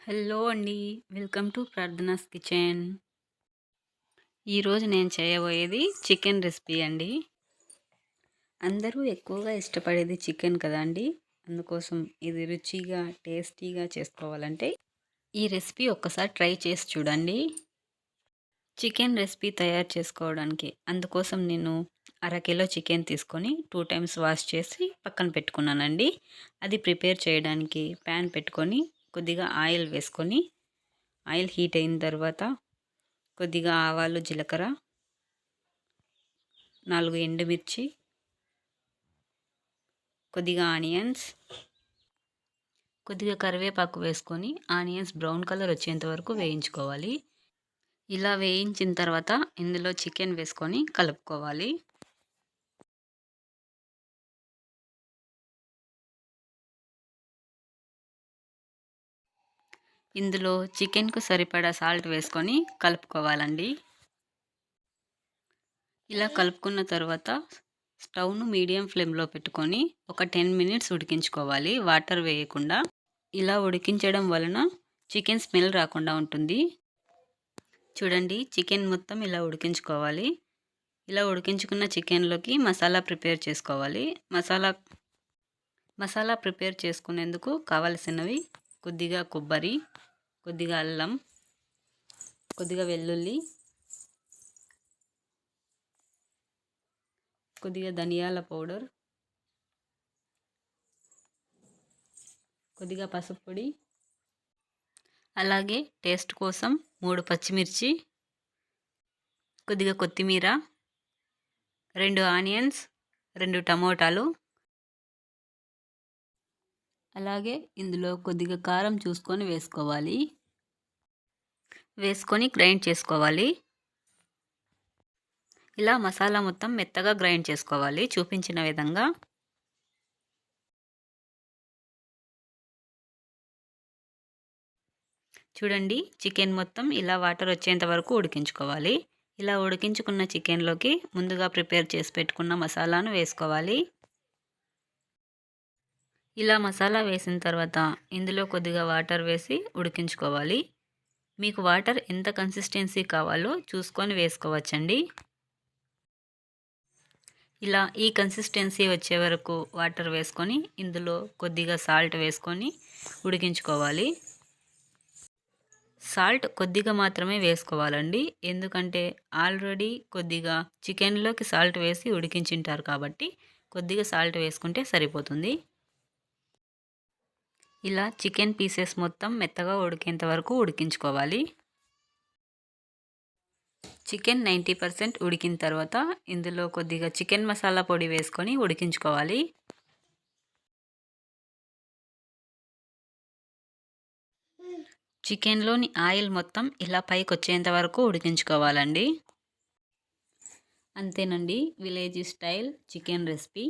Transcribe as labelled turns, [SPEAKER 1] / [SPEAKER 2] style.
[SPEAKER 1] Hello అండి. Welcome to Prarthana's kitchen. ఈరోజు నేను చేయబోయేది చికెన్ రెసిపీ అండి. అందరూ ఎక్కువగా ఇష్టపడేది చికెన్ కదండి. అందుకోసం ఇది రుచిగా, టేస్టీగా చేసుకోవాలంటే ఈ రెసిపీ ఒక్కసారి ట్రై చేసి చూడండి. చికెన్ రెసిపీ తయారు చేసుకోవడానికి అందుకోసం నేను అరకిలో చికెన్ తీసుకొని 2 టైమ్స్ వాష్ చేసి పక్కన పెట్టుకున్నానండి. అది ప్రిపేర్ చేయడానికి ప్యాన్ పెట్టుకొని కొద్దిగా ఆయిల్ వేసుకొని ఆయిల్ హీట్ అయిన తర్వాత కొద్దిగా ఆవాలు, జీలకర్ర, 4 ఎండుమిర్చి, కొద్దిగా ఆనియన్స్, కొద్దిగా కరివేపాకు వేసుకొని ఆనియన్స్ బ్రౌన్ కలర్ వచ్చేంత వరకు వేయించుకోవాలి. ఇలా వేయించిన తర్వాత ఇందులో చికెన్ వేసుకొని కలుపుకోవాలి. ఇందులో చికెన్కు సరిపడా సాల్ట్ వేసుకొని కలుపుకోవాలండి. ఇలా కలుపుకున్న తర్వాత స్టవ్ను మీడియం ఫ్లేమ్లో పెట్టుకొని ఒక 10 మినిట్స్ ఉడికించుకోవాలి, వాటర్ వేయకుండా. ఇలా ఉడికించడం వలన చికెన్ స్మెల్ రాకుండా ఉంటుంది. చూడండి, చికెన్ మొత్తం ఇలా ఉడికించుకోవాలి. ఇలా ఉడికించుకున్న చికెన్లోకి మసాలా ప్రిపేర్ చేసుకోవాలి. మసాలా ప్రిపేర్ చేసుకునేందుకు కావలసినవి కొద్దిగా కొబ్బరి, కొద్దిగా అల్లం, కొద్దిగా వెల్లుల్లి, కొద్దిగా ధనియాల పౌడర్, కొద్దిగా పసుపు పొడి, అలాగే టేస్ట్ కోసం 3 పచ్చిమిర్చి, కొద్దిగా కొత్తిమీర, 2 ఆనియన్స్, 2 టమోటాలు, అలాగే ఇందులో కొద్దిగా కారం చూసుకొని వేసుకోవాలి. వేసుకొని గ్రైండ్ చేసుకోవాలి. ఇలా మసాలా మొత్తం మెత్తగా గ్రైండ్ చేసుకోవాలి చూపించిన విధంగా. చూడండి, చికెన్ మొత్తం ఇలా వాటర్ వచ్చేంత వరకు ఉడికించుకోవాలి. ఇలా ఉడికించుకున్న చికెన్లోకి ముందుగా ప్రిపేర్ చేసి పెట్టుకున్న మసాలాను వేసుకోవాలి. ఇలా మసాలా వేసిన తర్వాత ఇందులో కొద్దిగా వాటర్ వేసి ఉడికించుకోవాలి. మీకు వాటర్ ఎంత కన్సిస్టెన్సీ కావాలో చూసుకొని వేసుకోవచ్చండి. ఇలా ఈ కన్సిస్టెన్సీ వచ్చే వరకు వాటర్ వేసుకొని ఇందులో కొద్దిగా సాల్ట్ వేసుకొని ఉడికించుకోవాలి. సాల్ట్ కొద్దిగా మాత్రమే వేసుకోవాలండి, ఎందుకంటే ఆల్రెడీ కొద్దిగా చికెన్లోకి సాల్ట్ వేసి ఉడికించింటారు కాబట్టి కొద్దిగా సాల్ట్ వేసుకుంటే సరిపోతుంది. ఇలా చికెన్ పీసెస్ మొత్తం మెత్తగా ఉడికేంత వరకు ఉడికించుకోవాలి. చికెన్ 90% ఉడికిన తర్వాత ఇందులో కొద్దిగా చికెన్ మసాలా పొడి వేసుకొని ఉడికించుకోవాలి. చికెన్లోని ఆయిల్ మొత్తం ఇలా పైకి వచ్చేంత వరకు ఉడికించుకోవాలండి. అంతేనండి, విలేజ్ స్టైల్ చికెన్ రెసిపీ.